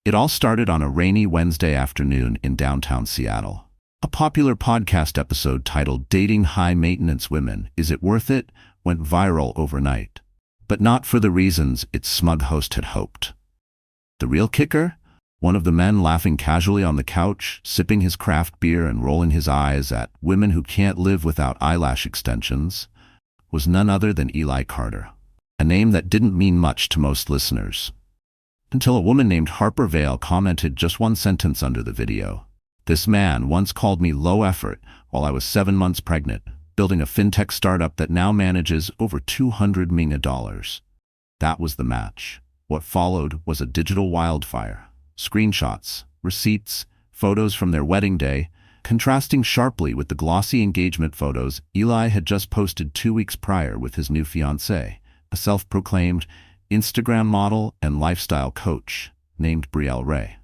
It all started on a rainy Wednesday afternoon in downtown Seattle. A popular podcast episode titled "Dating High-Maintenance Women, Is It Worth It?" went viral overnight. But not for the reasons its smug host had hoped. The real kicker? One of the men laughing casually on the couch, sipping his craft beer and rolling his eyes at women who can't live without eyelash extensions, was none other than Eli Carter, a name that didn't mean much to most listeners. Until a woman named Harper Vale commented just one sentence under the video. "This man once called me low effort while I was 7 months pregnant, building a fintech startup that now manages over $200 million. That was the match. What followed was a digital wildfire. Screenshots, receipts, photos from their wedding day, contrasting sharply with the glossy engagement photos Eli had just posted 2 weeks prior with his new fiancée, a self-proclaimed Instagram model and lifestyle coach named Brielle Ray.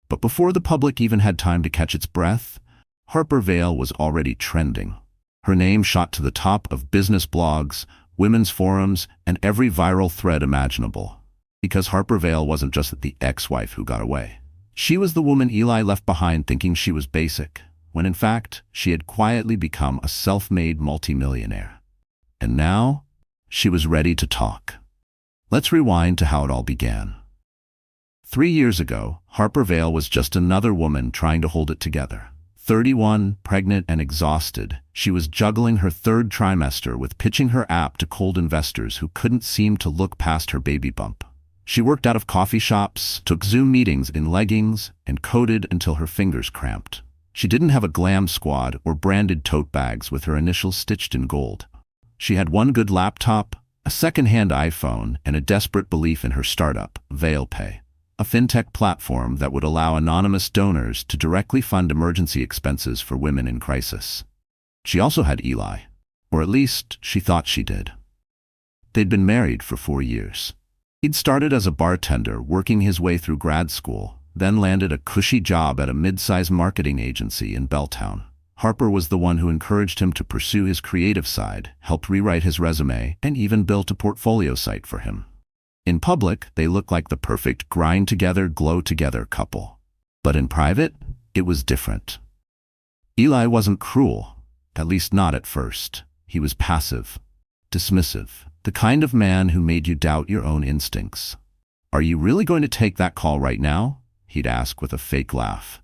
But before the public even had time to catch its breath, Harper Vale was already trending. Her name shot to the top of business blogs, women's forums, and every viral thread imaginable. Because Harper Vale wasn't just the ex-wife who got away. She was the woman Eli left behind thinking she was basic, when in fact, she had quietly become a self-made multimillionaire. And now, she was ready to talk. Let's rewind to how it all began. 3 years ago, Harper Vale was just another woman trying to hold it together. 31, pregnant and exhausted, she was juggling her 3rd trimester with pitching her app to cold investors who couldn't seem to look past her baby bump. She worked out of coffee shops, took Zoom meetings in leggings, and coded until her fingers cramped. She didn't have a glam squad or branded tote bags with her initials stitched in gold. She had one good laptop, a second-hand iPhone, and a desperate belief in her startup, ValePay, a fintech platform that would allow anonymous donors to directly fund emergency expenses for women in crisis. She also had Eli, or at least she thought she did. They'd been married for 4 years. He'd started as a bartender, working his way through grad school, then landed a cushy job at a mid-sized marketing agency in Belltown. Harper was the one who encouraged him to pursue his creative side, helped rewrite his resume, and even built a portfolio site for him. In public, they looked like the perfect grind-together, glow-together couple. But in private, it was different. Eli wasn't cruel, at least not at first. He was passive, dismissive, the kind of man who made you doubt your own instincts. "Are you really going to take that call right now?" he'd ask with a fake laugh.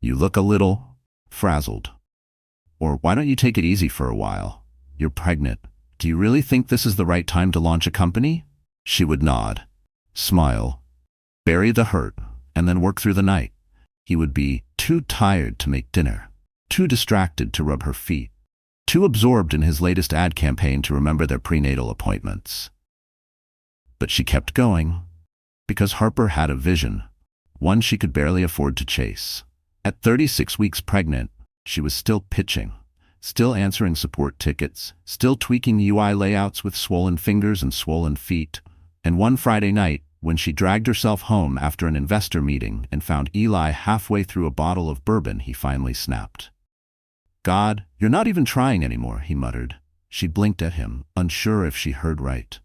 "You look a little frazzled." Or, "Why don't you take it easy for a while? You're pregnant. Do you really think this is the right time to launch a company?" She would nod, smile, bury the hurt, and then work through the night. He would be too tired to make dinner, too distracted to rub her feet, too absorbed in his latest ad campaign to remember their prenatal appointments. But she kept going, because Harper had a vision, one she could barely afford to chase. At 36 weeks pregnant, she was still pitching, still answering support tickets, still tweaking UI layouts with swollen fingers and swollen feet. And one Friday night, when she dragged herself home after an investor meeting and found Eli halfway through a bottle of bourbon, he finally snapped. "God, you're not even trying anymore," he muttered. She blinked at him, unsure if she heard right.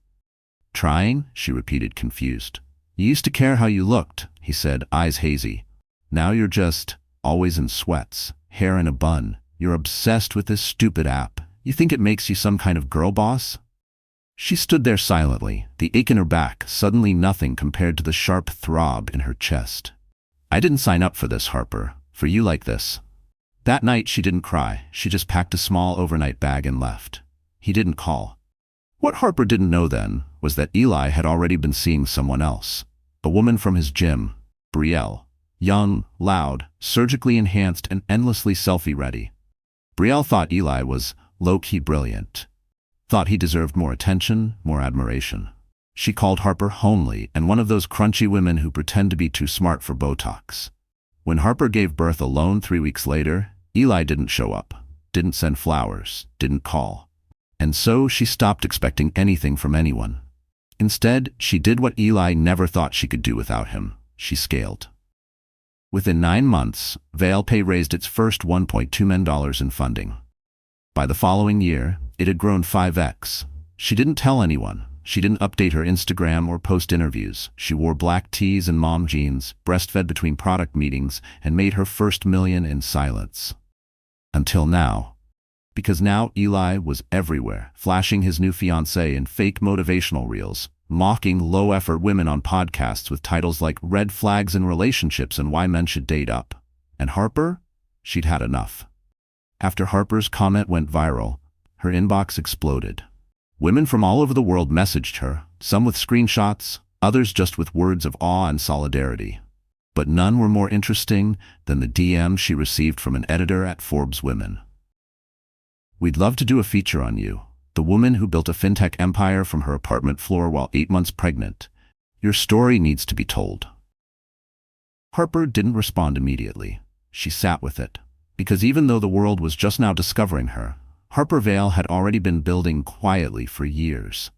"Trying?" she repeated, confused. "You used to care how you looked," he said, eyes hazy. "Now you're just always in sweats, hair in a bun. You're obsessed with this stupid app. You think it makes you some kind of girl boss?" She stood there silently, the ache in her back suddenly nothing compared to the sharp throb in her chest. "I didn't sign up for this, Harper, for you like this." That night she didn't cry, she just packed a small overnight bag and left. He didn't call. What Harper didn't know then was that Eli had already been seeing someone else, a woman from his gym, Brielle, young, loud, surgically enhanced, and endlessly selfie-ready. Brielle thought Eli was low-key brilliant. Thought he deserved more attention, more admiration. She called Harper homely and one of those crunchy women who pretend to be too smart for Botox. When Harper gave birth alone 3 weeks later, Eli didn't show up, didn't send flowers, didn't call. And so she stopped expecting anything from anyone. Instead, she did what Eli never thought she could do without him. She scaled. Within 9 months, ValePay raised its first $1.2 million in funding. By the following year, it had grown 5x. She didn't tell anyone, She didn't update her Instagram or post interviews. She wore black tees and mom jeans, breastfed between product meetings, and made her first million in silence. Until now. Because now Eli was everywhere, flashing his new fiancée in fake motivational reels, mocking low-effort women on podcasts with titles like Red Flags in Relationships and Why Men Should Date Up. And Harper? She'd had enough. After Harper's comment went viral, her inbox exploded. Women from all over the world messaged her, some with screenshots, others just with words of awe and solidarity. But none were more interesting than the DM she received from an editor at Forbes Women. "We'd love to do a feature on you, the woman who built a fintech empire from her apartment floor while 8 months pregnant. Your story needs to be told." Harper didn't respond immediately. She sat with it. Because even though the world was just now discovering her, Harper Vale had already been building quietly for years.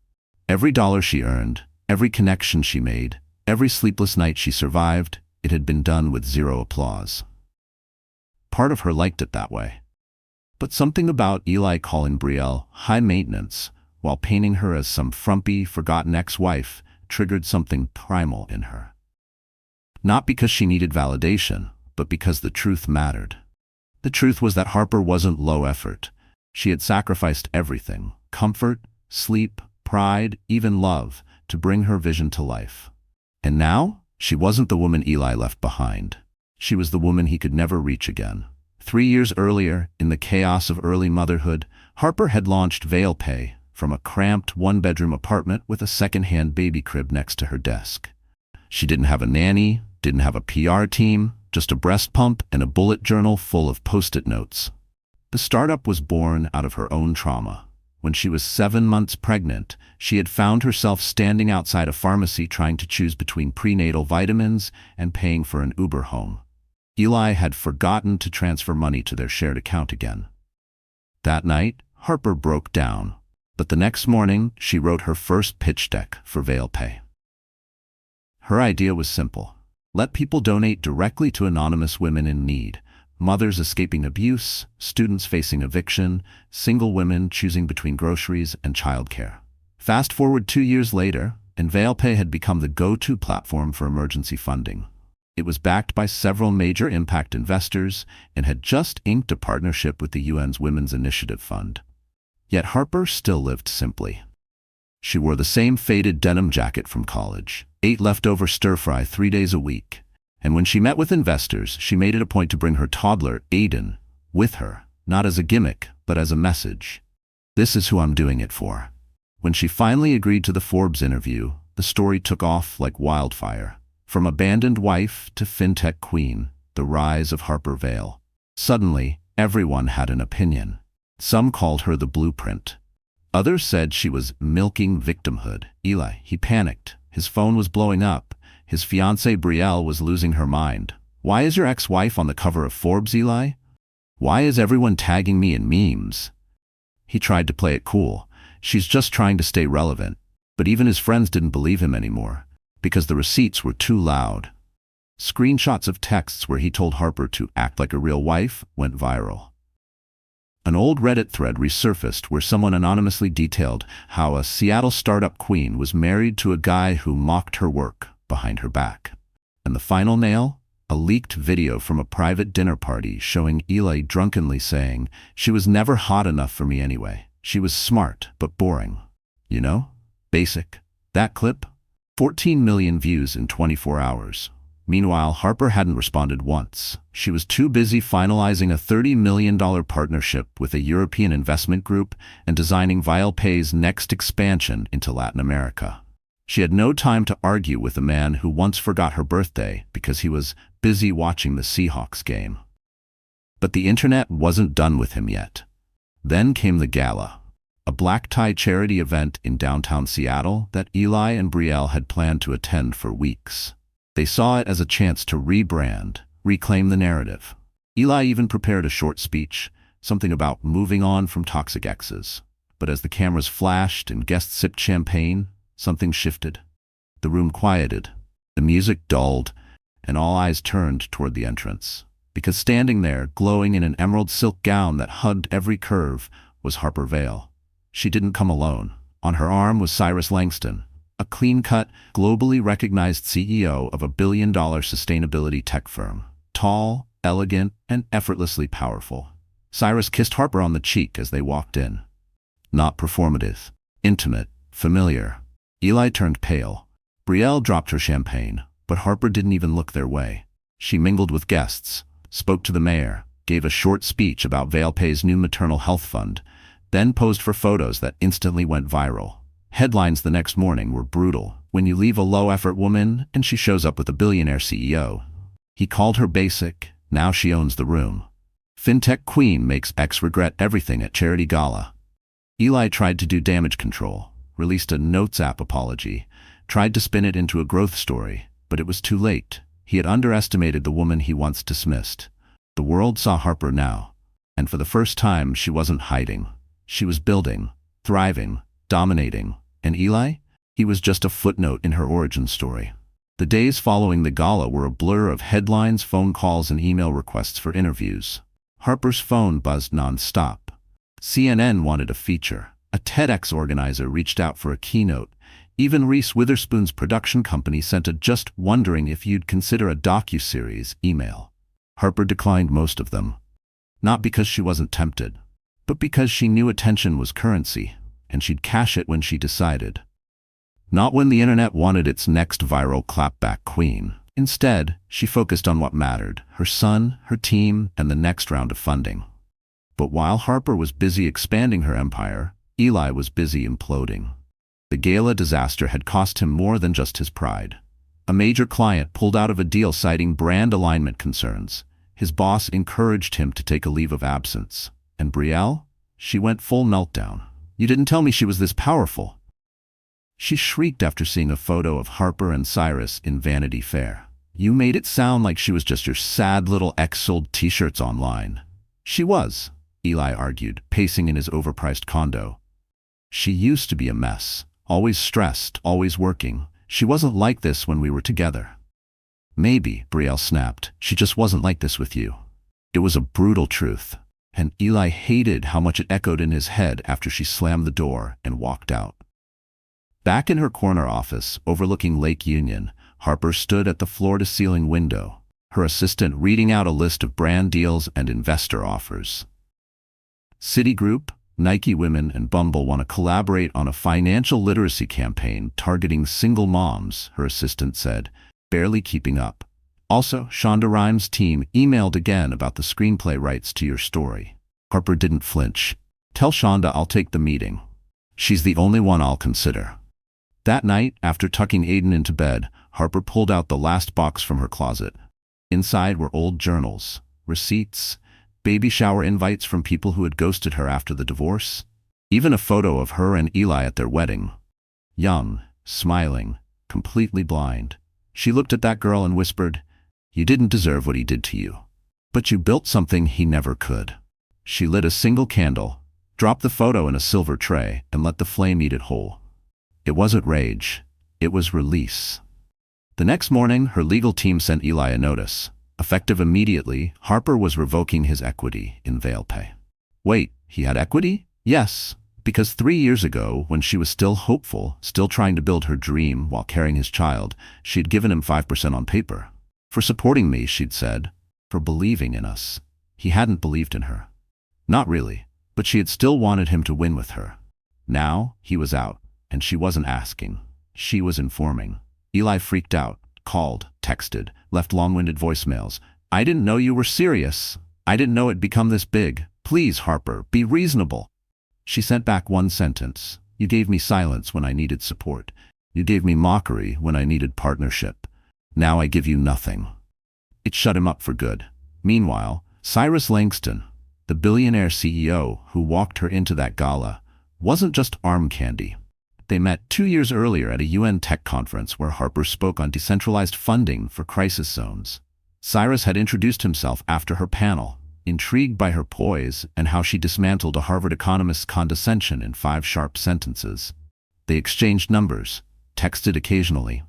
Every dollar she earned, every connection she made, every sleepless night she survived, it had been done with zero applause. Part of her liked it that way. But something about Eli calling Brielle high maintenance while painting her as some frumpy, forgotten ex-wife triggered something primal in her. Not because she needed validation, but because the truth mattered. The truth was that Harper wasn't low effort. She had sacrificed everything, comfort, sleep, pride, even love, to bring her vision to life. And now, she wasn't the woman Eli left behind. She was the woman he could never reach again. 3 years earlier, in the chaos of early motherhood, Harper had launched ValePay from a cramped one-bedroom apartment with a second-hand baby crib next to her desk. She didn't have a nanny, didn't have a PR team, just a breast pump and a bullet journal full of post-it notes. The startup was born out of her own trauma. When she was 7 months pregnant, she had found herself standing outside a pharmacy trying to choose between prenatal vitamins and paying for an Uber home. Eli had forgotten to transfer money to their shared account again. That night, Harper broke down, but the next morning, she wrote her first pitch deck for ValePay. Her idea was simple. Let people donate directly to anonymous women in need. Mothers escaping abuse, students facing eviction, single women choosing between groceries and childcare. Fast forward 2 years later, and ValePay had become the go-to platform for emergency funding. It was backed by several major impact investors and had just inked a partnership with the UN's Women's Initiative Fund. Yet Harper still lived simply. She wore the same faded denim jacket from college, ate leftover stir-fry 3 days a week, and when she met with investors, she made it a point to bring her toddler, Aiden, with her, not as a gimmick, but as a message. This is who I'm doing it for. When she finally agreed to the Forbes interview, the story took off like wildfire. From abandoned wife to fintech queen, the rise of Harper Vale. Suddenly, everyone had an opinion. Some called her the blueprint. Others said she was milking victimhood. Eli, he panicked. His phone was blowing up. His fiancée Brielle was losing her mind. Why is your ex-wife on the cover of Forbes, Eli? Why is everyone tagging me in memes? He tried to play it cool. She's just trying to stay relevant. But even his friends didn't believe him anymore, because the receipts were too loud. Screenshots of texts where he told Harper to act like a real wife went viral. An old Reddit thread resurfaced where someone anonymously detailed how a Seattle startup queen was married to a guy who mocked her work behind her back. And the final nail? A leaked video from a private dinner party showing Eli drunkenly saying, "She was never hot enough for me anyway. She was smart, but boring. You know? Basic." That clip? 14 million views in 24 hours. Meanwhile, Harper hadn't responded once. She was too busy finalizing a $30 million partnership with a European investment group and designing ValePay's next expansion into Latin America. She had no time to argue with a man who once forgot her birthday because he was busy watching the Seahawks game. But the internet wasn't done with him yet. Then came the gala, a black-tie charity event in downtown Seattle that Eli and Brielle had planned to attend for weeks. They saw it as a chance to rebrand, reclaim the narrative. Eli even prepared a short speech, something about moving on from toxic exes. But as the cameras flashed and guests sipped champagne, something shifted. The room quieted, the music dulled, and all eyes turned toward the entrance. Because standing there, glowing in an emerald silk gown that hugged every curve, was Harper Vale. She didn't come alone. On her arm was Cyrus Langston, a clean-cut, globally recognized CEO of a billion-dollar sustainability tech firm. Tall, elegant, and effortlessly powerful. Cyrus kissed Harper on the cheek as they walked in. Not performative. Intimate. Familiar. Eli turned pale. Brielle dropped her champagne, but Harper didn't even look their way. She mingled with guests, spoke to the mayor, gave a short speech about ValePay's new maternal health fund, then posed for photos that instantly went viral. Headlines the next morning were brutal. When you leave a low-effort woman and she shows up with a billionaire CEO. He called her basic, now she owns the room. Fintech queen makes ex regret everything at charity gala. Eli tried to do damage control, released a Notes app apology, tried to spin it into a growth story, but it was too late. He had underestimated the woman he once dismissed. The world saw Harper now, and for the first time she wasn't hiding. She was building, thriving, dominating. And Eli? He was just a footnote in her origin story. The days following the gala were a blur of headlines, phone calls, and email requests for interviews. Harper's phone buzzed non-stop. CNN wanted a feature. A TEDx organizer reached out for a keynote. Even Reese Witherspoon's production company sent a "just wondering if you'd consider a docuseries" email. Harper declined most of them. Not because she wasn't tempted, but because she knew attention was currency, and she'd cash it when she decided. Not when the internet wanted its next viral clapback queen. Instead, she focused on what mattered: her son, her team, and the next round of funding. But while Harper was busy expanding her empire, Eli was busy imploding. The gala disaster had cost him more than just his pride. A major client pulled out of a deal citing brand alignment concerns. His boss encouraged him to take a leave of absence. And Brielle? She went full meltdown. "You didn't tell me she was this powerful." She shrieked after seeing a photo of Harper and Cyrus in Vanity Fair. "You made it sound like she was just your sad little ex sold t-shirts online." "She was," Eli argued, pacing in his overpriced condo. "She used to be a mess, always stressed, always working. She wasn't like this when we were together." "Maybe," Brielle snapped, "she just wasn't like this with you." It was a brutal truth, and Eli hated how much it echoed in his head after she slammed the door and walked out. Back in her corner office, overlooking Lake Union, Harper stood at the floor-to-ceiling window, her assistant reading out a list of brand deals and investor offers. Citigroup, Nike Women, and Bumble want to collaborate on a financial literacy campaign targeting single moms, her assistant said, barely keeping up. Also, Shonda Rhimes' team emailed again about the screenplay rights to your story. Harper didn't flinch. "Tell Shonda I'll take the meeting. She's the only one I'll consider." That night, after tucking Aiden into bed, Harper pulled out the last box from her closet. Inside were old journals, receipts, baby shower invites from people who had ghosted her after the divorce, even a photo of her and Eli at their wedding. Young, smiling, completely blind. She looked at that girl and whispered, "You didn't deserve what he did to you. But you built something he never could." She lit a single candle, dropped the photo in a silver tray, and let the flame eat it whole. It wasn't rage. It was release. The next morning, her legal team sent Eli a notice. Effective immediately, Harper was revoking his equity in ValePay. Wait, he had equity? Yes, because 3 years ago, when she was still hopeful, still trying to build her dream while carrying his child, she'd given him 5% on paper. For supporting me, she'd said. For believing in us. He hadn't believed in her. Not really, but she had still wanted him to win with her. Now, he was out, and she wasn't asking. She was informing. Eli freaked out, called, texted, left long-winded voicemails. "I didn't know you were serious. I didn't know it'd become this big. Please, Harper, be reasonable." She sent back one sentence. "You gave me silence when I needed support. You gave me mockery when I needed partnership. Now I give you nothing." It shut him up for good. Meanwhile, Cyrus Langston, the billionaire CEO who walked her into that gala, wasn't just arm candy. They met 2 years earlier at a UN tech conference where Harper spoke on decentralized funding for crisis zones. Cyrus had introduced himself after her panel, intrigued by her poise and how she dismantled a Harvard economist's condescension in 5 sharp sentences. They exchanged numbers, texted occasionally.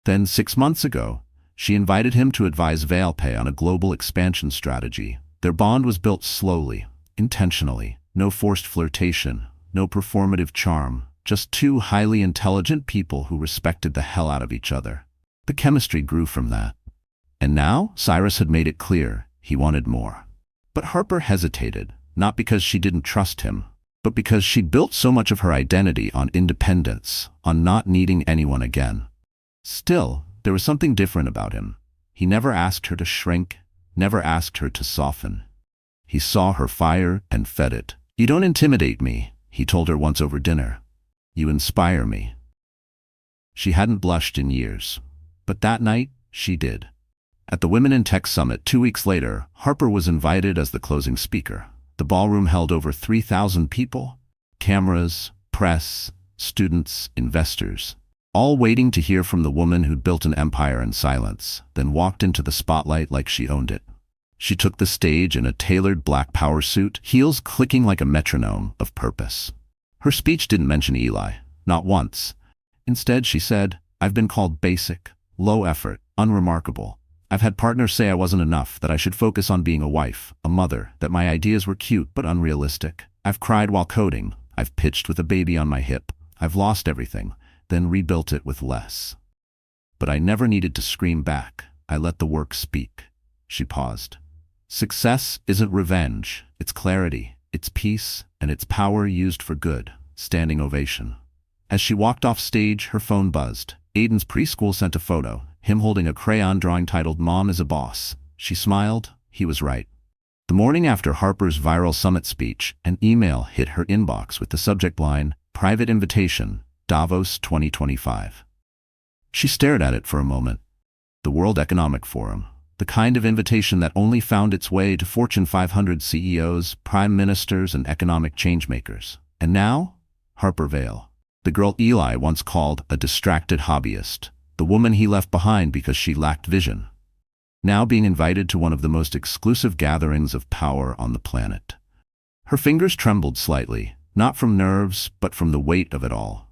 Then 6 months ago, she invited him to advise ValePay on a global expansion strategy. Their bond was built slowly, intentionally, no forced flirtation, no performative charm, just two highly intelligent people who respected the hell out of each other. The chemistry grew from that. And now, Cyrus had made it clear he wanted more. But Harper hesitated, not because she didn't trust him, but because she'd built so much of her identity on independence, on not needing anyone again. Still, there was something different about him. He never asked her to shrink, never asked her to soften. He saw her fire and fed it. "You don't intimidate me," he told her once over dinner. "You inspire me." She hadn't blushed in years, but that night she did. At the Women in Tech Summit 2 weeks later, Harper was invited as the closing speaker. The ballroom held over 3,000 people, cameras, press, students, investors, all waiting to hear from the woman who'd built an empire in silence, then walked into the spotlight like she owned it. She took the stage in a tailored black power suit, heels clicking like a metronome of purpose. Her speech didn't mention Eli, not once. Instead, she said, "I've been called basic, low effort, unremarkable. I've had partners say I wasn't enough, that I should focus on being a wife, a mother, that my ideas were cute but unrealistic. I've cried while coding. I've pitched with a baby on my hip. I've lost everything, then rebuilt it with less. But I never needed to scream back. I let the work speak." She paused. Success isn't revenge. It's clarity, it's peace, and it's power used for good. Standing ovation. As she walked off stage, her phone buzzed. Aiden's preschool sent a photo, him holding a crayon drawing titled "Mom is a Boss." She smiled. He was right. The morning after Harper's viral summit speech, an email hit her inbox with the subject line, "Private Invitation, Davos 2025. She stared at it for a moment. The World Economic Forum. The kind of invitation that only found its way to Fortune 500 CEOs, prime ministers, and economic changemakers. And now, Harper Vale. The girl Eli once called a distracted hobbyist. The woman he left behind because she lacked vision. Now being invited to one of the most exclusive gatherings of power on the planet. Her fingers trembled slightly, not from nerves, but from the weight of it all.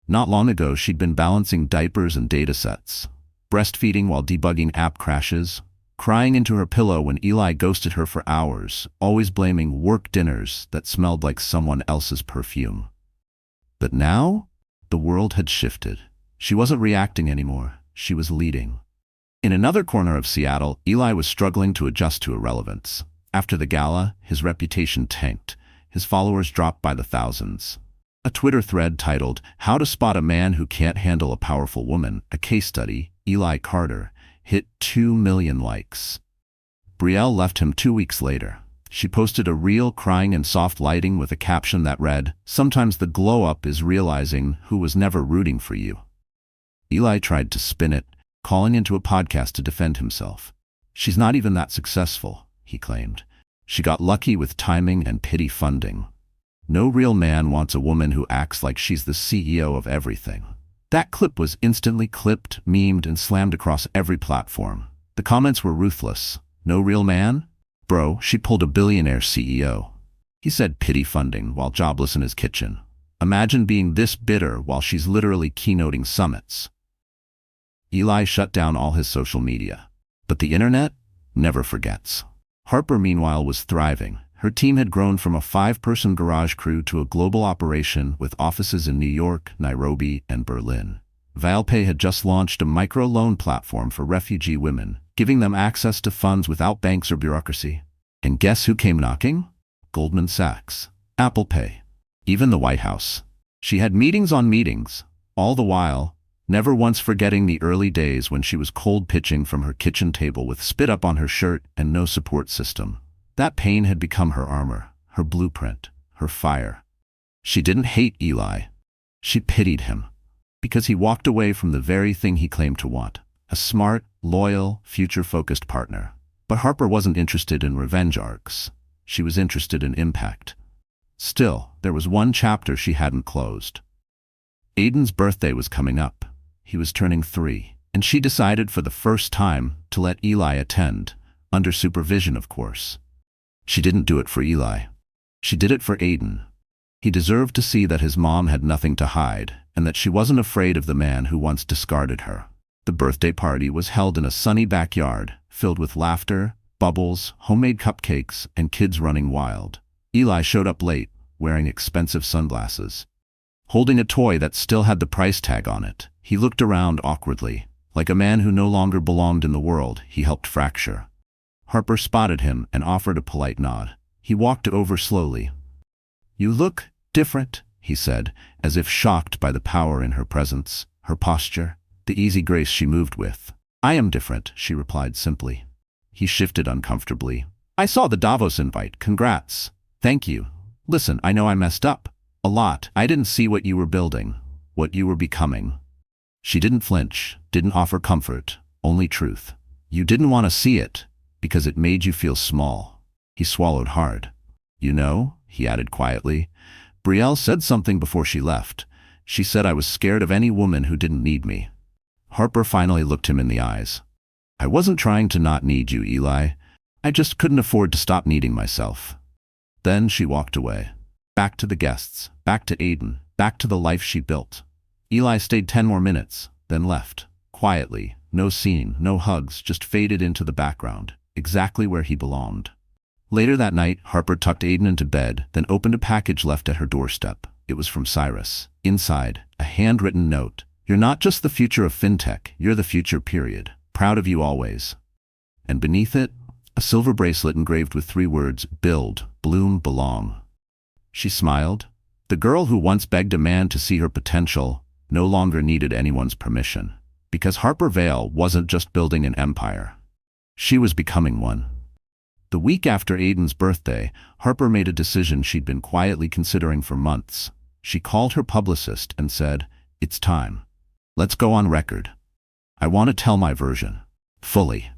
Not long ago, she'd been balancing diapers and datasets, breastfeeding while debugging app crashes, crying into her pillow when Eli ghosted her for hours, always blaming work dinners that smelled like someone else's perfume. But now, the world had shifted. She wasn't reacting anymore. She was leading. In another corner of Seattle, Eli was struggling to adjust to irrelevance. After the gala, his reputation tanked. His followers dropped by the thousands. A Twitter thread titled, "How to Spot a Man Who Can't Handle a Powerful Woman, a Case Study, Eli Carter," hit 2 million likes. Brielle left him 2 weeks later. She posted a reel crying in soft lighting with a caption that read, "Sometimes the glow-up is realizing who was never rooting for you." Eli tried to spin it, calling into a podcast to defend himself. "She's not even that successful," he claimed. "She got lucky with timing and pity funding. No real man wants a woman who acts like she's the CEO of everything." That clip was instantly clipped, memed, and slammed across every platform. The comments were ruthless. "No real man? Bro, she pulled a billionaire CEO." He said pity funding while jobless in his kitchen. Imagine being this bitter while she's literally keynoting summits. Eli shut down all his social media. But the internet never forgets. Harper, meanwhile, was thriving. Her team had grown from a 5-person garage crew to a global operation with offices in New York, Nairobi, and Berlin. ValePay had just launched a micro-loan platform for refugee women, giving them access to funds without banks or bureaucracy. And guess who came knocking? Goldman Sachs, Apple Pay, even the White House. She had meetings on meetings, all the while, never once forgetting the early days when she was cold pitching from her kitchen table with spit up on her shirt and no support system. That pain had become her armor, her blueprint, her fire. She didn't hate Eli. She pitied him, because he walked away from the very thing he claimed to want, a smart, loyal, future-focused partner. But Harper wasn't interested in revenge arcs. She was interested in impact. Still, there was one chapter she hadn't closed. Aiden's birthday was coming up. He was turning 3, and she decided for the first time to let Eli attend, under supervision, of course. She didn't do it for Eli. She did it for Aiden. He deserved to see that his mom had nothing to hide, and that she wasn't afraid of the man who once discarded her. The birthday party was held in a sunny backyard, filled with laughter, bubbles, homemade cupcakes, and kids running wild. Eli showed up late, wearing expensive sunglasses. holding a toy that still had the price tag on it. He looked around awkwardly, like a man who no longer belonged in the world he helped fracture. Harper spotted him and offered a polite nod. He walked over slowly. "You look different," he said, as if shocked by the power in her presence, her posture, the easy grace she moved with. "I am different," she replied simply. He shifted uncomfortably. "I saw the Davos invite. Congrats." "Thank you. Listen, I know I messed up. A lot. I didn't see what you were building, what you were becoming." She didn't flinch, didn't offer comfort, only truth. "You didn't want to see it, because it made you feel small." He swallowed hard. "You know," he added quietly, "Brielle said something before she left. She said I was scared of any woman who didn't need me." Harper finally looked him in the eyes. "I wasn't trying to not need you, Eli. I just couldn't afford to stop needing myself." Then she walked away. Back to the guests, back to Aiden, back to the life she built. Eli stayed 10 more minutes, then left, quietly, no scene, no hugs, just faded into the background, exactly where he belonged. Later that night, Harper tucked Aiden into bed, then opened a package left at her doorstep. It was from Cyrus. Inside, a handwritten note. "You're not just the future of fintech, you're the future, period. Proud of you always." And beneath it, a silver bracelet engraved with 3 words, "Build, bloom, belong." She smiled. The girl who once begged a man to see her potential no longer needed anyone's permission. Because Harper Vale wasn't just building an empire. She was becoming one. The week after Aiden's birthday, Harper made a decision she'd been quietly considering for months. She called her publicist and said, "It's time. Let's go on record. I want to tell my version. Fully."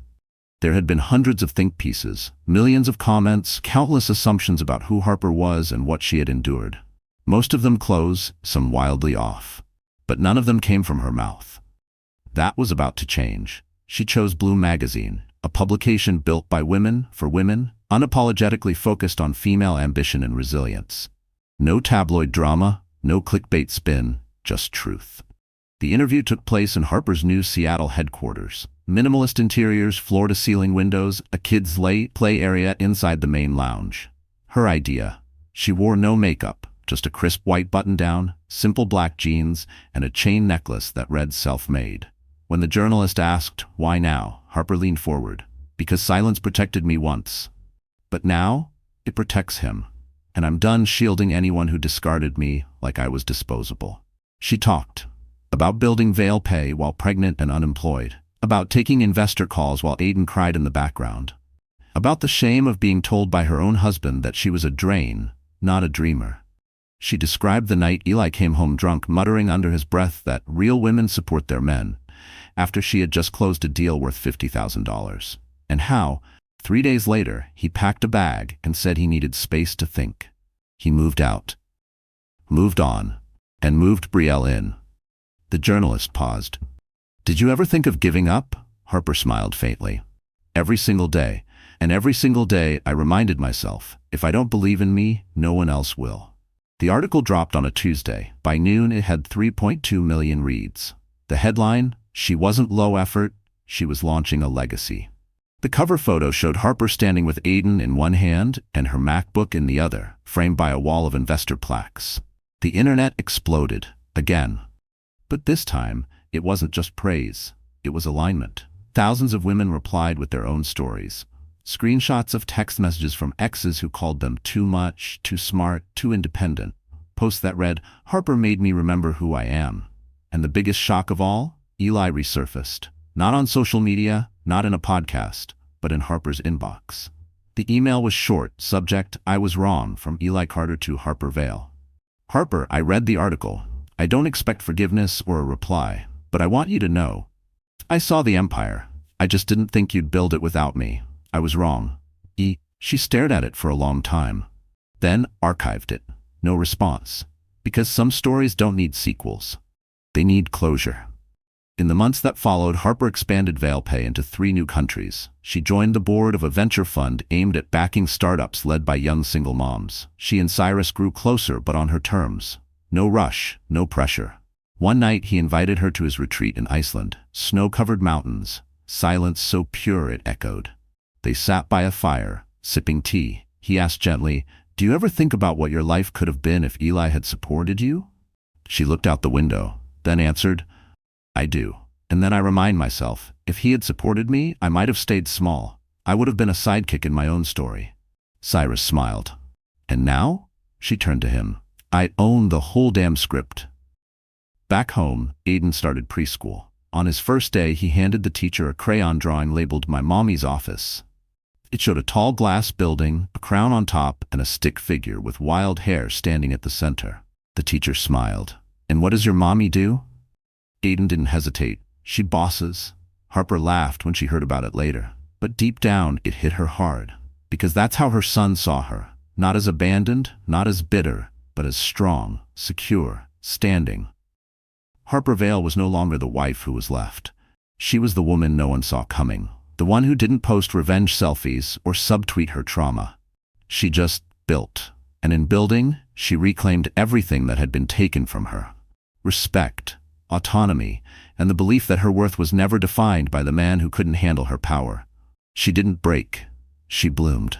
There had been hundreds of think pieces, millions of comments, countless assumptions about who Harper was and what she had endured. Most of them close, some wildly off. But none of them came from her mouth. That was about to change. She chose Bloom magazine, a publication built by women, for women, unapologetically focused on female ambition and resilience. No tabloid drama, no clickbait spin, just truth. The interview took place in Harper's new Seattle headquarters. Minimalist interiors, floor-to-ceiling windows, a kids' play area inside the main lounge. Her idea. She wore no makeup, just a crisp white button-down, simple black jeans, and a chain necklace that read self-made. When the journalist asked, "Why now?" Harper leaned forward. "Because silence protected me once. But now, it protects him. And I'm done shielding anyone who discarded me like I was disposable." She talked about building Vale Pay while pregnant and unemployed, about taking investor calls while Aiden cried in the background, about the shame of being told by her own husband that she was a drain, not a dreamer. She described the night Eli came home drunk, muttering under his breath that real women support their men, after she had just closed a deal worth $50,000, and how, 3 days later, he packed a bag and said he needed space to think. He moved out, moved on, and moved Brielle in. The journalist paused. "Did you ever think of giving up?" Harper smiled faintly. "Every single day. And every single day I reminded myself, if I don't believe in me, no one else will." The article dropped on a Tuesday. By noon it had 3.2 million reads. The headline, "She wasn't low effort, she was launching a legacy." The cover photo showed Harper standing with Aiden in one hand and her MacBook in the other, framed by a wall of investor plaques. The internet exploded, again. But this time, it wasn't just praise, it was alignment. Thousands of women replied with their own stories. Screenshots of text messages from exes who called them too much, too smart, too independent. Posts that read, "Harper made me remember who I am." And the biggest shock of all? Eli resurfaced. Not on social media, not in a podcast, but in Harper's inbox. The email was short, subject, "I was wrong," from Eli Carter to Harper Vale. "Harper, I read the article. I don't expect forgiveness or a reply, but I want you to know. I saw the empire. I just didn't think you'd build it without me. I was wrong." She stared at it for a long time. Then archived it. No response. Because some stories don't need sequels. They need closure. In the months that followed, Harper expanded ValePay into 3 new countries. She joined the board of a venture fund aimed at backing startups led by young single moms. She and Cyrus grew closer, but on her terms. No rush, no pressure. One night he invited her to his retreat in Iceland. Snow-covered mountains, silence so pure it echoed. They sat by a fire, sipping tea. He asked gently, "Do you ever think about what your life could have been if Eli had supported you?" She looked out the window, then answered, "I do." And then I remind myself, if he had supported me, I might have stayed small. I would have been a sidekick in my own story. Cyrus smiled. "And now?" She turned to him. "I own the whole damn script." Back home, Aiden started preschool. On his first day, he handed the teacher a crayon drawing labeled "My Mommy's Office." It showed a tall glass building, a crown on top, and a stick figure with wild hair standing at the center. The teacher smiled. "And what does your mommy do?" Aiden didn't hesitate. "She bosses." Harper laughed when she heard about it later. But deep down, it hit her hard. Because that's how her son saw her. Not as abandoned, not as bitter, but as strong, secure, standing. Harper Vale was no longer the wife who was left. She was the woman no one saw coming. The one who didn't post revenge selfies or subtweet her trauma. She just built. And in building, she reclaimed everything that had been taken from her. Respect, autonomy, and the belief that her worth was never defined by the man who couldn't handle her power. She didn't break. She bloomed.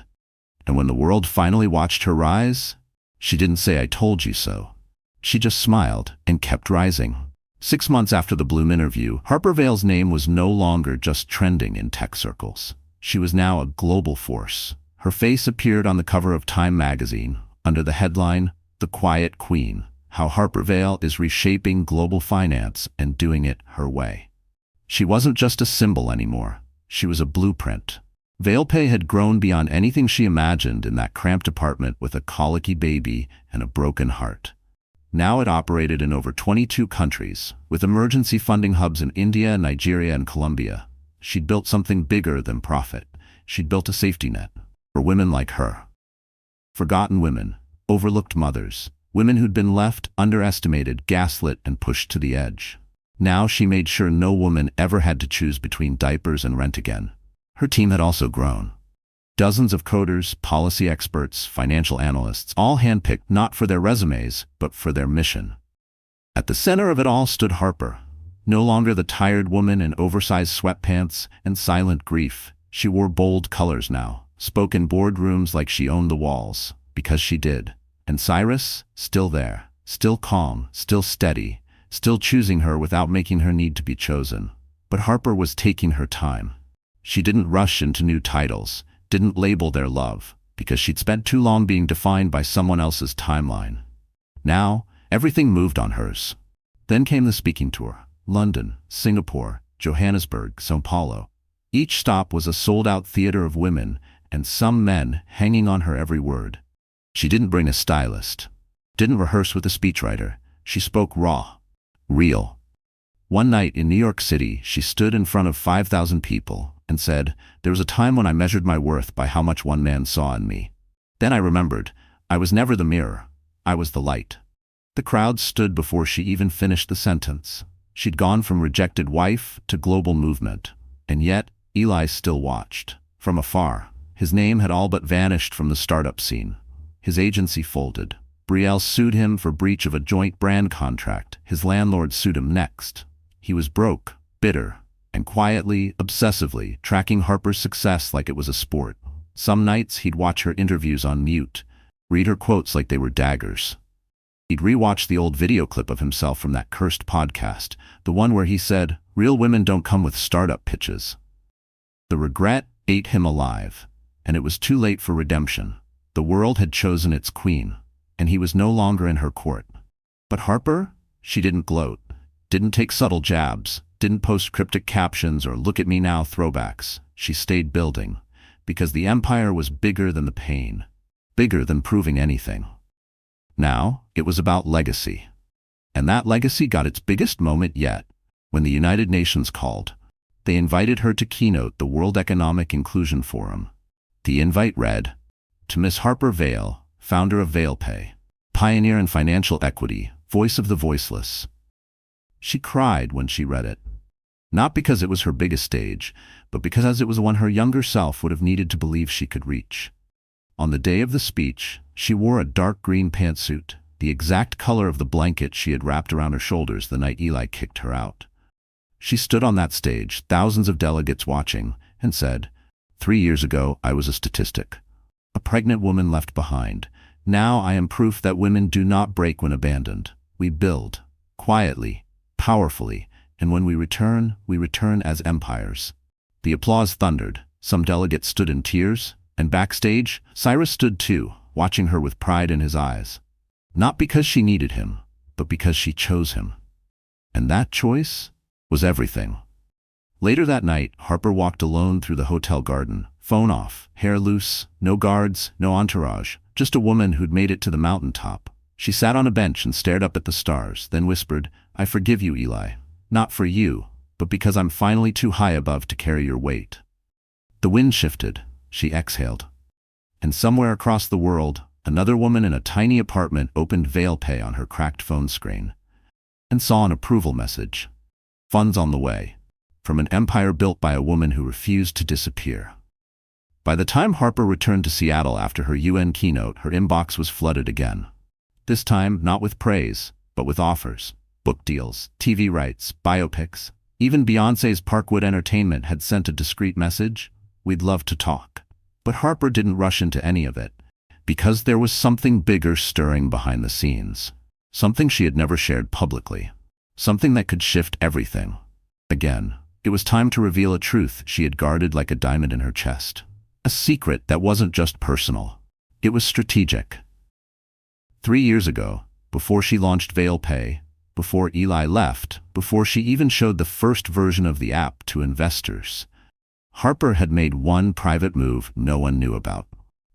And when the world finally watched her rise, she didn't say "I told you so." She just smiled and kept rising. 6 months after the Bloom interview, Harper Vale's name was no longer just trending in tech circles. She was now a global force. Her face appeared on the cover of Time magazine, under the headline, "The Quiet Queen: How Harper Vale is Reshaping Global Finance and Doing It Her Way." She wasn't just a symbol anymore. She was a blueprint. ValePay had grown beyond anything she imagined in that cramped apartment with a colicky baby and a broken heart. Now it operated in over 22 countries, with emergency funding hubs in India, Nigeria, and Colombia. She'd built something bigger than profit. She'd built a safety net for women like her. Forgotten women, overlooked mothers, women who'd been left, underestimated, gaslit, and pushed to the edge. Now she made sure no woman ever had to choose between diapers and rent again. Her team had also grown. Dozens of coders, policy experts, financial analysts, all handpicked not for their resumes, but for their mission. At the center of it all stood Harper. No longer the tired woman in oversized sweatpants and silent grief. She wore bold colors now, spoke in boardrooms like she owned the walls, because she did. And Cyrus, still there, still calm, still steady, still choosing her without making her need to be chosen. But Harper was taking her time. She didn't rush into new titles, didn't label their love, because she'd spent too long being defined by someone else's timeline. Now, everything moved on hers. Then came the speaking tour. London, Singapore, Johannesburg, São Paulo. Each stop was a sold-out theater of women, and some men hanging on her every word. She didn't bring a stylist, didn't rehearse with a speechwriter. She spoke raw, real. One night in New York City, she stood in front of 5,000 people and said, "There was a time when I measured my worth by how much one man saw in me. Then I remembered, I was never the mirror, I was the light." The crowd stood before she even finished the sentence. She'd gone from rejected wife to global movement. And yet, Eli still watched. From afar, his name had all but vanished from the startup scene. His agency folded. Brielle sued him for breach of a joint brand contract. His landlord sued him next. He was broke, bitter, and quietly, obsessively, tracking Harper's success like it was a sport. Some nights he'd watch her interviews on mute, read her quotes like they were daggers. He'd rewatch the old video clip of himself from that cursed podcast, the one where he said, "Real women don't come with startup pitches." The regret ate him alive, and it was too late for redemption. The world had chosen its queen, and he was no longer in her court. But Harper? She didn't gloat, didn't take subtle jabs, didn't post cryptic captions or "look at me now" throwbacks. She stayed building, because the empire was bigger than the pain, bigger than proving anything. Now, it was about legacy. And that legacy got its biggest moment yet, when the United Nations called. They invited her to keynote the World Economic Inclusion Forum. The invite read, "To Miss Harper Vale, founder of ValePay, pioneer in financial equity, voice of the voiceless." She cried when she read it. Not because it was her biggest stage, but because it was one her younger self would have needed to believe she could reach. On the day of the speech, she wore a dark green pantsuit, the exact color of the blanket she had wrapped around her shoulders the night Eli kicked her out. She stood on that stage, thousands of delegates watching, and said, 3 years ago, I was a statistic. A pregnant woman left behind. Now I am proof that women do not break when abandoned. We build, quietly, powerfully, and when we return as empires. The applause thundered. Some delegates stood in tears, and backstage, Cyrus stood too, watching her with pride in his eyes. Not because she needed him, but because she chose him. And that choice was everything. Later that night, Harper walked alone through the hotel garden, phone off, hair loose, no guards, no entourage, just a woman who'd made it to the mountaintop. She sat on a bench and stared up at the stars, then whispered, "I forgive you, Eli. Not for you, but because I'm finally too high above to carry your weight." The wind shifted. She exhaled. And somewhere across the world, another woman in a tiny apartment opened ValePay on her cracked phone screen and saw an approval message. Funds on the way. From an empire built by a woman who refused to disappear. By the time Harper returned to Seattle after her UN keynote, her inbox was flooded again. This time, not with praise, but with offers. Book deals, TV rights, biopics. Even Fiancée's Parkwood Entertainment had sent a discreet message, "We'd love to talk." But Harper didn't rush into any of it, because there was something bigger stirring behind the scenes. Something she had never shared publicly. Something that could shift everything. Again, it was time to reveal a truth she had guarded like a diamond in her chest. A secret that wasn't just personal. It was strategic. 3 years ago, before she launched ValePay, before Eli left, before she even showed the first version of the app to investors, Harper had made one private move no one knew about.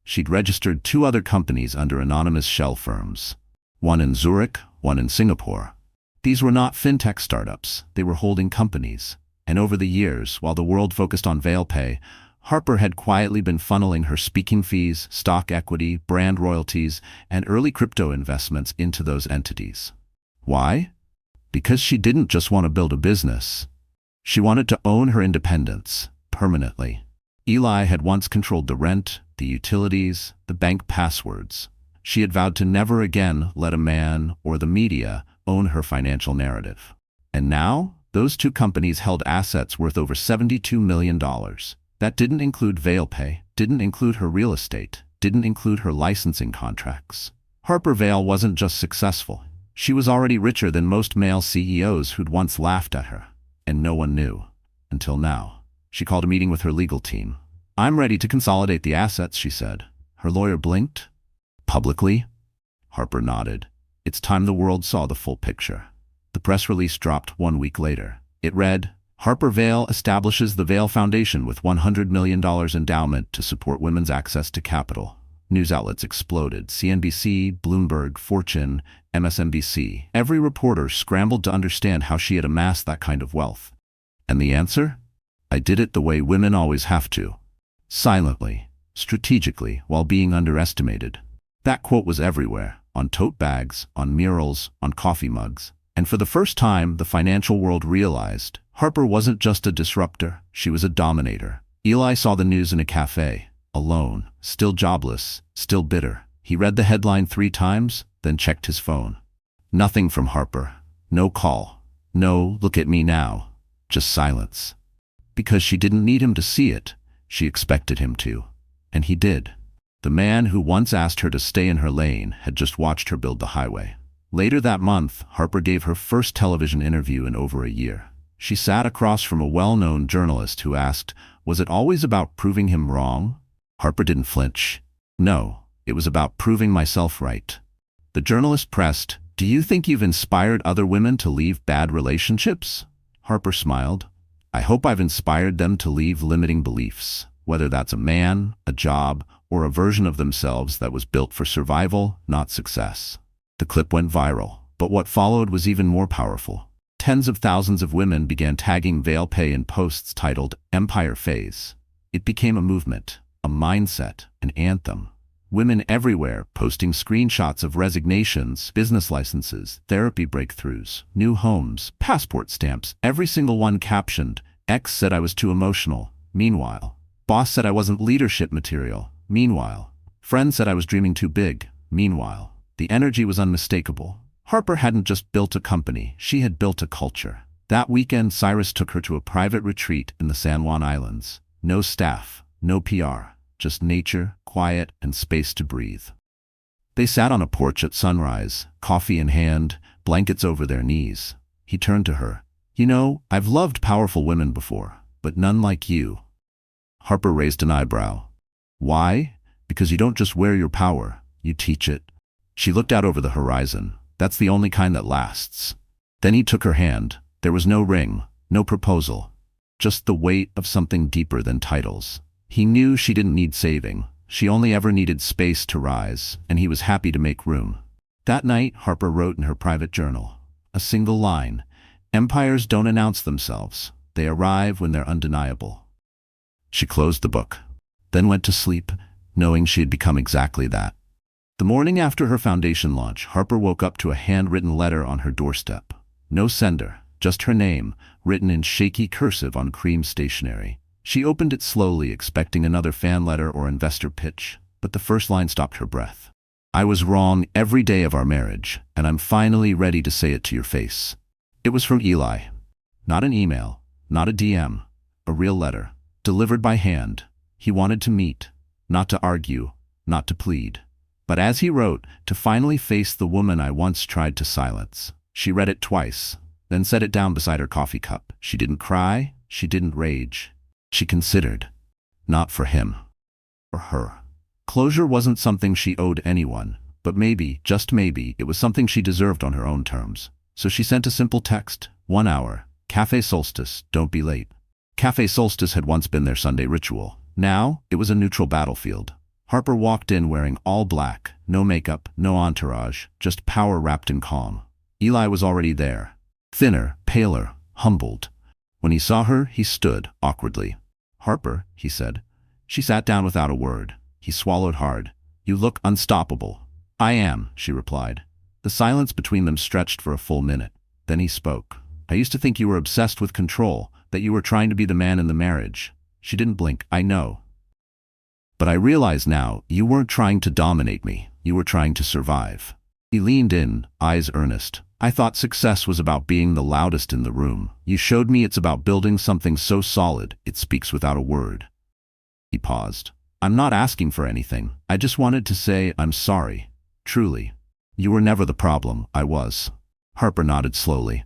She'd registered 2 other companies under anonymous shell firms. One in Zurich, one in Singapore. These were not fintech startups, they were holding companies. And over the years, while the world focused on ValePay, Harper had quietly been funneling her speaking fees, stock equity, brand royalties, and early crypto investments into those entities. Why? Because she didn't just want to build a business. She wanted to own her independence, permanently. Eli had once controlled the rent, the utilities, the bank passwords. She had vowed to never again let a man or the media own her financial narrative. And now, those 2 companies held assets worth over $72 million. That didn't include ValePay, didn't include her real estate, didn't include her licensing contracts. Harper Vale wasn't just successful. She was already richer than most male CEOs who'd once laughed at her. And no one knew. Until now. She called a meeting with her legal team. "I'm ready to consolidate the assets," she said. Her lawyer blinked. "Publicly?" Harper nodded. It's time the world saw the full picture. The press release dropped 1 week later. It read, "Harper Vale establishes the Vale Foundation with $100 million endowment to support women's access to capital." News outlets exploded. CNBC, Bloomberg, Fortune, MSNBC. Every reporter scrambled to understand how she had amassed that kind of wealth. And the answer? "I did it the way women always have to. Silently, strategically, while being underestimated." That quote was everywhere. On tote bags, on murals, on coffee mugs. And for the first time, the financial world realized Harper wasn't just a disruptor, she was a dominator. Eli saw the news in a cafe, alone, still jobless, still bitter. He read the headline 3 times, then checked his phone. Nothing from Harper. No call. No, "Look at me now." Just silence. Because she didn't need him to see it, she expected him to. And he did. The man who once asked her to stay in her lane had just watched her build the highway. Later that month, Harper gave her first television interview in over a year. She sat across from a well-known journalist who asked, was it always about proving him wrong? Harper didn't flinch. No, it was about proving myself right. The journalist pressed, "Do you think you've inspired other women to leave bad relationships?" Harper smiled. "I hope I've inspired them to leave limiting beliefs, whether that's a man, a job, or a version of themselves that was built for survival, not success." The clip went viral, but what followed was even more powerful. Tens of thousands of women began tagging ValePay in posts titled Empire Phase. It became a movement, a mindset, an anthem. Women everywhere posting screenshots of resignations, business licenses, therapy breakthroughs, new homes, passport stamps, every single one captioned, "Ex said I was too emotional. Meanwhile, boss said I wasn't leadership material. Meanwhile, friend said I was dreaming too big. Meanwhile." The energy was unmistakable. Harper hadn't just built a company, she had built a culture. That weekend, Cyrus took her to a private retreat in the San Juan Islands. No staff, no PR, just nature, quiet, and space to breathe. They sat on a porch at sunrise, coffee in hand, blankets over their knees. He turned to her. "You know, I've loved powerful women before, but none like you." Harper raised an eyebrow. "Why? Because you don't just wear your power, you teach it." She looked out over the horizon. "That's the only kind that lasts." Then he took her hand. There was no ring, no proposal, just the weight of something deeper than titles. He knew she didn't need saving. She only ever needed space to rise, and he was happy to make room. That night, Harper wrote in her private journal. A single line. "Empires don't announce themselves. They arrive when they're undeniable." She closed the book, then went to sleep, knowing she had become exactly that. The morning after her foundation launch, Harper woke up to a handwritten letter on her doorstep. No sender, just her name, written in shaky cursive on cream stationery. She opened it slowly, expecting another fan letter or investor pitch, but the first line stopped her breath. "I was wrong every day of our marriage, and I'm finally ready to say it to your face." It was from Eli. Not an email, not a DM, a real letter, delivered by hand. He wanted to meet, not to argue, not to plead. But as he wrote, "To finally face the woman I once tried to silence." She read it twice, then set it down beside her coffee cup. She didn't cry, she didn't rage. She considered. Not for him. For her. Closure wasn't something she owed anyone, but maybe, just maybe, it was something she deserved on her own terms. So she sent a simple text. 1 hour. Cafe Solstice, don't be late. Cafe Solstice had once been their Sunday ritual. Now, it was a neutral battlefield. Harper walked in wearing all black, no makeup, no entourage, just power wrapped in calm. Eli was already there. Thinner, paler, humbled. When he saw her, he stood, awkwardly. "Harper," he said. She sat down without a word. He swallowed hard. "You look unstoppable." "I am," she replied. The silence between them stretched for a full minute. Then he spoke. "I used to think you were obsessed with control, that you were trying to be the man in the marriage." She didn't blink. "I know. But I realize now, you weren't trying to dominate me. You were trying to survive." He leaned in, eyes earnest. "I thought success was about being the loudest in the room. You showed me it's about building something so solid, it speaks without a word." He paused. "I'm not asking for anything. I just wanted to say I'm sorry. Truly. You were never the problem, I was." Harper nodded slowly.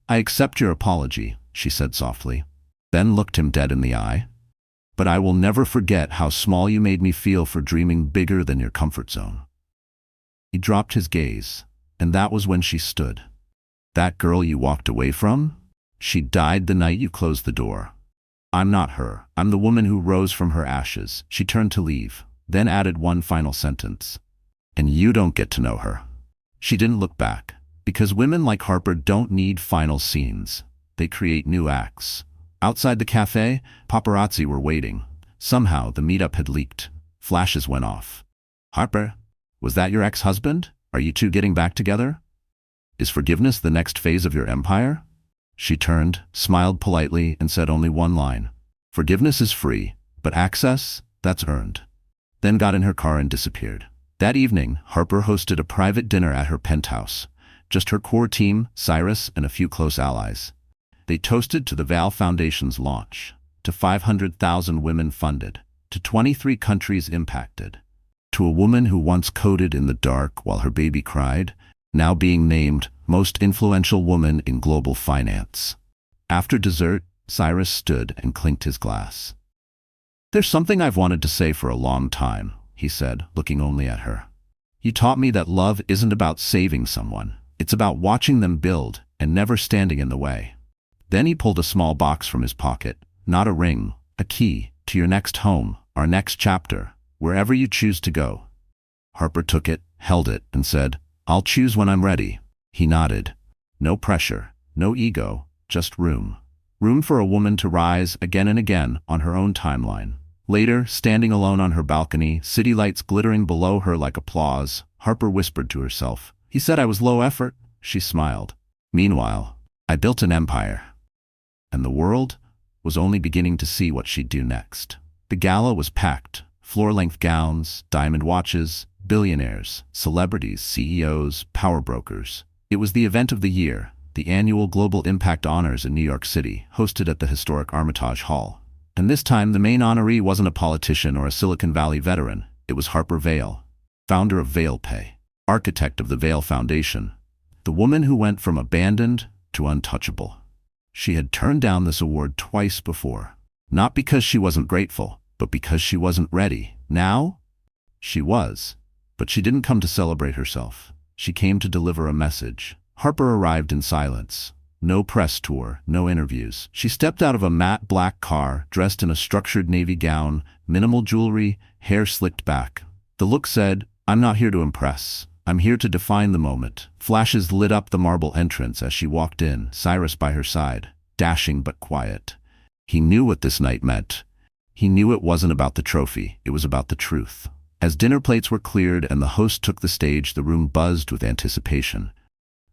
"I accept your apology," she said softly. Then looked him dead in the eye. "But I will never forget how small you made me feel for dreaming bigger than your comfort zone." He dropped his gaze, and that was when she stood. "That girl you walked away from? She died the night you closed the door. I'm not her. I'm the woman who rose from her ashes." She turned to leave, then added one final sentence. "And you don't get to know her." She didn't look back, because women like Harper don't need final scenes. They create new acts. Outside the cafe, paparazzi were waiting. Somehow, the meetup had leaked. Flashes went off. "Harper, was that your ex-husband? Are you two getting back together? Is forgiveness the next phase of your empire?" She turned, smiled politely, and said only one line. "Forgiveness is free, but access, that's earned." Then got in her car and disappeared. That evening, Harper hosted a private dinner at her penthouse. Just her core team, Cyrus, and a few close allies. They toasted to the Vale Foundation's launch, to 500,000 women funded, to 23 countries impacted, to a woman who once coded in the dark while her baby cried, now being named most influential woman in global finance. After dessert, Cyrus stood and clinked his glass. "There's something I've wanted to say for a long time," he said, looking only at her. "You taught me that love isn't about saving someone. It's about watching them build and never standing in the way." Then he pulled a small box from his pocket. "Not a ring, a key to your next home, our next chapter, wherever you choose to go." Harper took it, held it, and said, "I'll choose when I'm ready." He nodded. No pressure, no ego, just room. Room for a woman to rise again and again on her own timeline. Later, standing alone on her balcony, city lights glittering below her like applause, Harper whispered to herself, "He said I was low effort." She smiled. "Meanwhile, I built an empire." And the world was only beginning to see what she'd do next. The gala was packed. Floor-length gowns, diamond watches, billionaires, celebrities, CEOs, power brokers. It was the event of the year, the annual Global Impact Honors in New York City, hosted at the historic Armitage Hall. And this time, the main honoree wasn't a politician or a Silicon Valley veteran. It was Harper Vale, founder of ValePay, architect of the Vale Foundation, The woman who went from abandoned to untouchable. She had turned down this award twice before. Not because she wasn't grateful, but because she wasn't ready. Now, she was. But she didn't come to celebrate herself. She came to deliver a message. Harper arrived in silence. No press tour, no interviews. She stepped out of a matte black car, dressed in a structured navy gown, minimal jewelry, hair slicked back. The look said, "I'm not here to impress. I'm here to define the moment." Flashes lit up the marble entrance as she walked in, Cyrus by her side, dashing but quiet. He knew what this night meant. He knew it wasn't about the trophy, it was about the truth. As dinner plates were cleared and the host took the stage, the room buzzed with anticipation.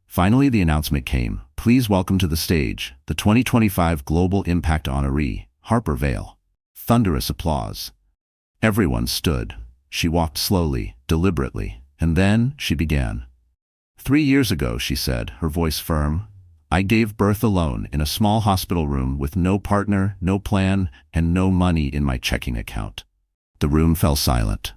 Finally, the announcement came. Please welcome to the stage, the 2025 Global Impact honoree, Harper Vale. Thunderous applause. Everyone stood. She walked slowly, deliberately, and then she began. 3 years ago, she said, her voice firm, I gave birth alone in a small hospital room with no partner, no plan, and no money in my checking account. The room fell silent.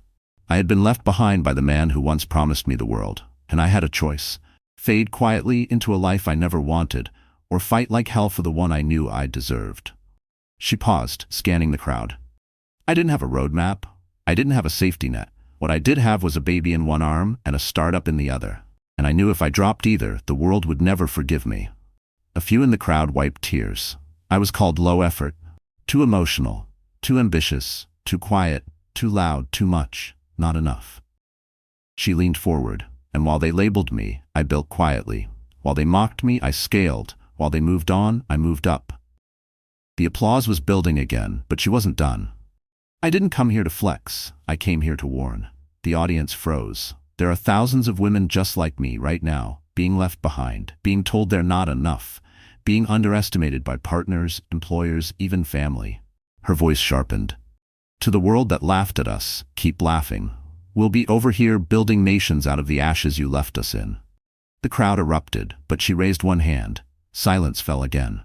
I had been left behind by the man who once promised me the world, and I had a choice. Fade quietly into a life I never wanted, or fight like hell for the one I knew I deserved. She paused, scanning the crowd. I didn't have a roadmap. I didn't have a safety net. What I did have was a baby in one arm and a startup in the other. And I knew if I dropped either, the world would never forgive me. A few in the crowd wiped tears. I was called low effort, too emotional, too ambitious, too quiet, too loud, too much, not enough. She leaned forward, and while they labeled me, I built quietly. While they mocked me, I scaled. While they moved on, I moved up. The applause was building again, but she wasn't done. I didn't come here to flex. I came here to warn. The audience froze. There are thousands of women just like me right now, being left behind, being told they're not enough, being underestimated by partners, employers, even family. Her voice sharpened. To the world that laughed at us, keep laughing. We'll be over here building nations out of the ashes you left us in. The crowd erupted, but she raised one hand. Silence fell again.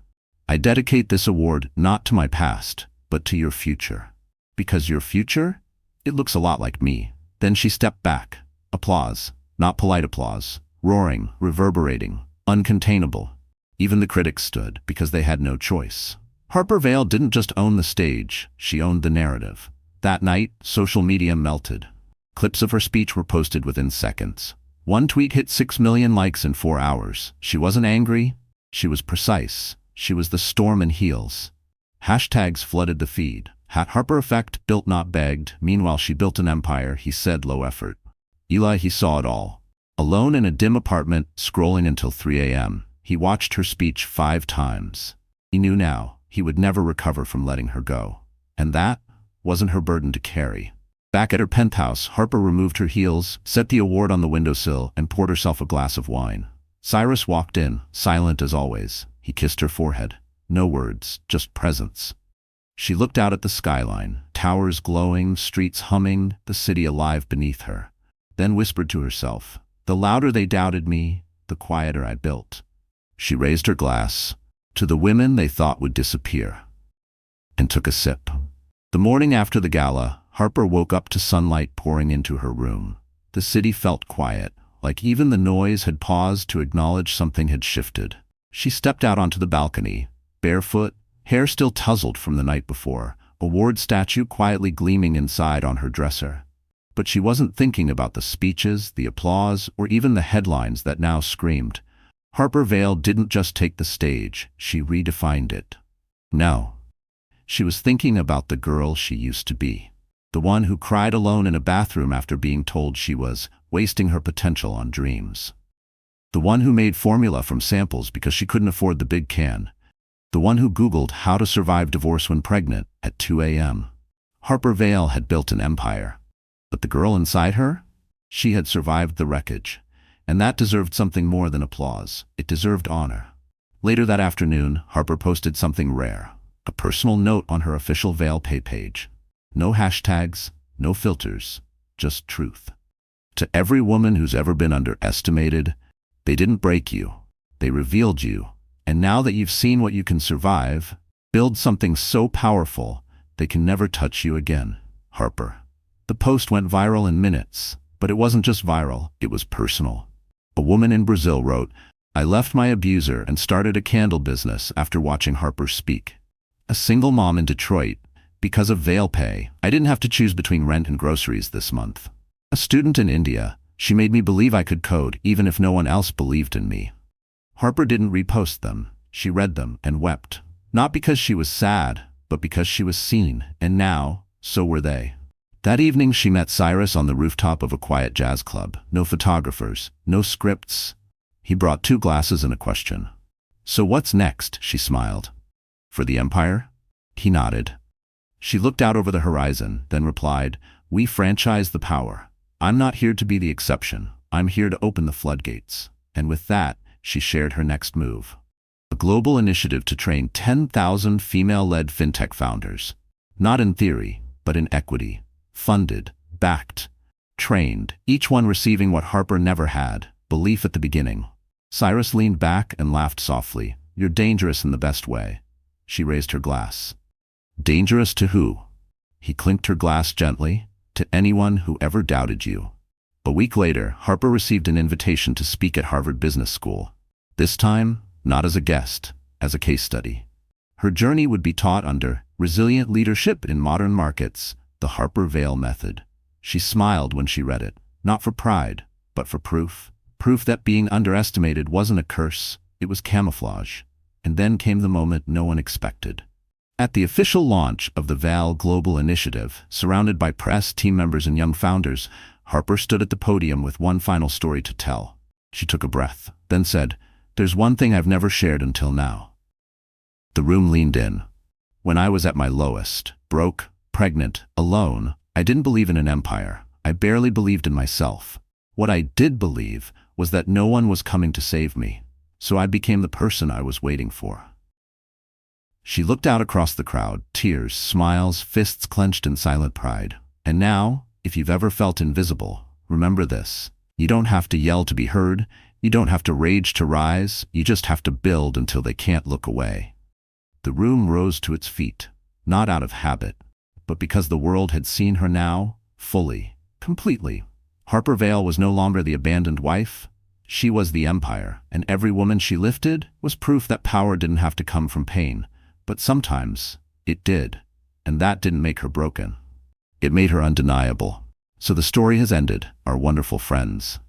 I dedicate this award not to my past, but to your future. Because your future? It looks a lot like me. Then she stepped back. Applause. Not polite applause. Roaring, reverberating, uncontainable. Even the critics stood, because they had no choice. Harper Vale didn't just own the stage, she owned the narrative. That night, social media melted. Clips of her speech were posted within seconds. One tweet hit 6 million likes in 4 hours. She wasn't angry, she was precise. She was the storm in heels. Hashtags flooded the feed. Harper effect, built not begged. Meanwhile, she built an empire, he said, low effort. Eli, he saw it all. Alone in a dim apartment, scrolling until 3 a.m. He watched her speech 5 times. He knew now he would never recover from letting her go. And that wasn't her burden to carry. Back at her penthouse, Harper removed her heels, set the award on the windowsill, and poured herself a glass of wine. Cyrus walked in, silent as always. He kissed her forehead. No words, just presence. She looked out at the skyline, towers glowing, streets humming, the city alive beneath her. Then whispered to herself, the louder they doubted me, the quieter I built. She raised her glass, to the women they thought would disappear, and took a sip. The morning after the gala, Harper woke up to sunlight pouring into her room. The city felt quiet, like even the noise had paused to acknowledge something had shifted. She stepped out onto the balcony, barefoot, hair still tousled from the night before, award statue quietly gleaming inside on her dresser. But she wasn't thinking about the speeches, the applause, or even the headlines that now screamed. Harper Vale didn't just take the stage, she redefined it. No. She was thinking about the girl she used to be. The one who cried alone in a bathroom after being told she was wasting her potential on dreams. The one who made formula from samples because she couldn't afford the big can. The one who Googled how to survive divorce when pregnant at 2 a.m. Harper Vale had built an empire. But the girl inside her? She had survived the wreckage. And that deserved something more than applause. It deserved honor. Later that afternoon, Harper posted something rare. A personal note on her official Vale Pay page. No hashtags, no filters, just truth. To every woman who's ever been underestimated, they didn't break you. They revealed you. And now that you've seen what you can survive, build something so powerful, they can never touch you again. Harper. The post went viral in minutes, but it wasn't just viral, it was personal. A woman in Brazil wrote, "I left my abuser and started a candle business after watching Harper speak." A single mom in Detroit, "Because of Vale pay, I didn't have to choose between rent and groceries this month." A student in India, "She made me believe I could code even if no one else believed in me." Harper didn't repost them. She read them and wept. Not because she was sad, but because she was seen, and now, so were they. That evening she met Cyrus on the rooftop of a quiet jazz club. No photographers, no scripts. He brought 2 glasses and a question. "So what's next?" she smiled. "For the empire?" He nodded. She looked out over the horizon, then replied, "We franchise the power. I'm not here to be the exception. I'm here to open the floodgates." And with that, she shared her next move. A global initiative to train 10,000 female-led fintech founders. Not in theory, but in equity. Funded, backed, trained, each one receiving what Harper never had, belief at the beginning. Cyrus leaned back and laughed softly. "You're dangerous in the best way." She raised her glass. "Dangerous to who?" He clinked her glass gently. "To anyone who ever doubted you." A week later, Harper received an invitation to speak at Harvard Business School. This time, not as a guest, as a case study. Her journey would be taught under Resilient Leadership in Modern Markets, the Harper Vale method. She smiled when she read it, not for pride, but for proof. Proof that being underestimated wasn't a curse, it was camouflage. And then came the moment no one expected. At the official launch of the Vale Global Initiative, surrounded by press, team members, and young founders, Harper stood at the podium with one final story to tell. She took a breath, then said, "There's one thing I've never shared until now." The room leaned in. "When I was at my lowest, broke, pregnant, alone, I didn't believe in an empire. I barely believed in myself. What I did believe was that no one was coming to save me, so I became the person I was waiting for." She looked out across the crowd, tears, smiles, fists clenched in silent pride. "And now, if you've ever felt invisible, remember this. You don't have to yell to be heard. You don't have to rage to rise. You just have to build until they can't look away." The room rose to its feet, not out of habit, but because the world had seen her now, fully, completely. Harper Vale was no longer the abandoned wife. She was the empire, and every woman she lifted was proof that power didn't have to come from pain. But sometimes, it did, and that didn't make her broken. It made her undeniable. So the story has ended, our wonderful friends.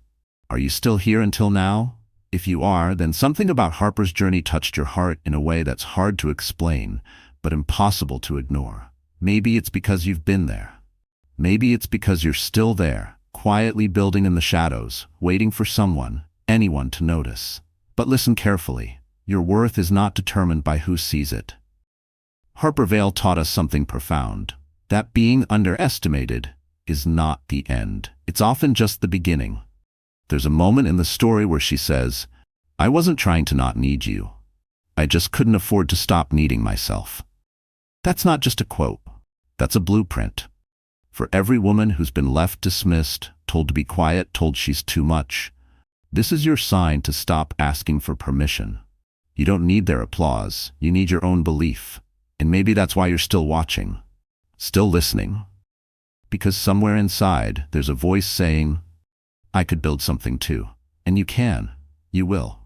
Are you still here until now? If you are, then something about Harper's journey touched your heart in a way that's hard to explain, but impossible to ignore. Maybe it's because you've been there. Maybe it's because you're still there, quietly building in the shadows, waiting for someone, anyone to notice. But listen carefully. Your worth is not determined by who sees it. Harper Vale taught us something profound, that being underestimated is not the end. It's often just the beginning. There's a moment in the story where she says, "I wasn't trying to not need you. I just couldn't afford to stop needing myself." That's not just a quote. That's a blueprint. For every woman who's been left dismissed, told to be quiet, told she's too much, this is your sign to stop asking for permission. You don't need their applause. You need your own belief. And maybe that's why you're still watching, still listening. Because somewhere inside, there's a voice saying, "I could build something too." And you can. You will.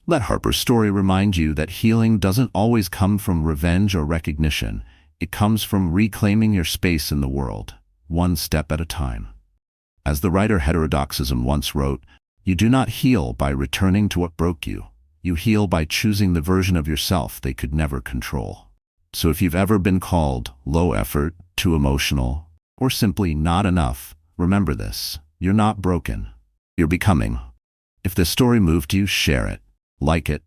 Let Harper's story remind you that healing doesn't always come from revenge or recognition. It comes from reclaiming your space in the world, one step at a time. As the writer Heterodoxism once wrote, "You do not heal by returning to what broke you. You heal by choosing the version of yourself they could never control." So if you've ever been called low effort, too emotional, or simply not enough, remember this. You're not broken. You're becoming. If this story moved you, share it. Like it.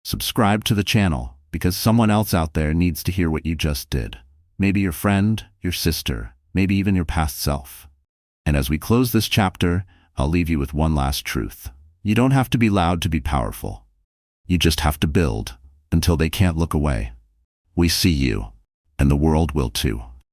Subscribe to the channel, because someone else out there needs to hear what you just did. Maybe your friend, your sister, maybe even your past self. And as we close this chapter, I'll leave you with one last truth. You don't have to be loud to be powerful. You just have to build until they can't look away. We see you, and the world will too.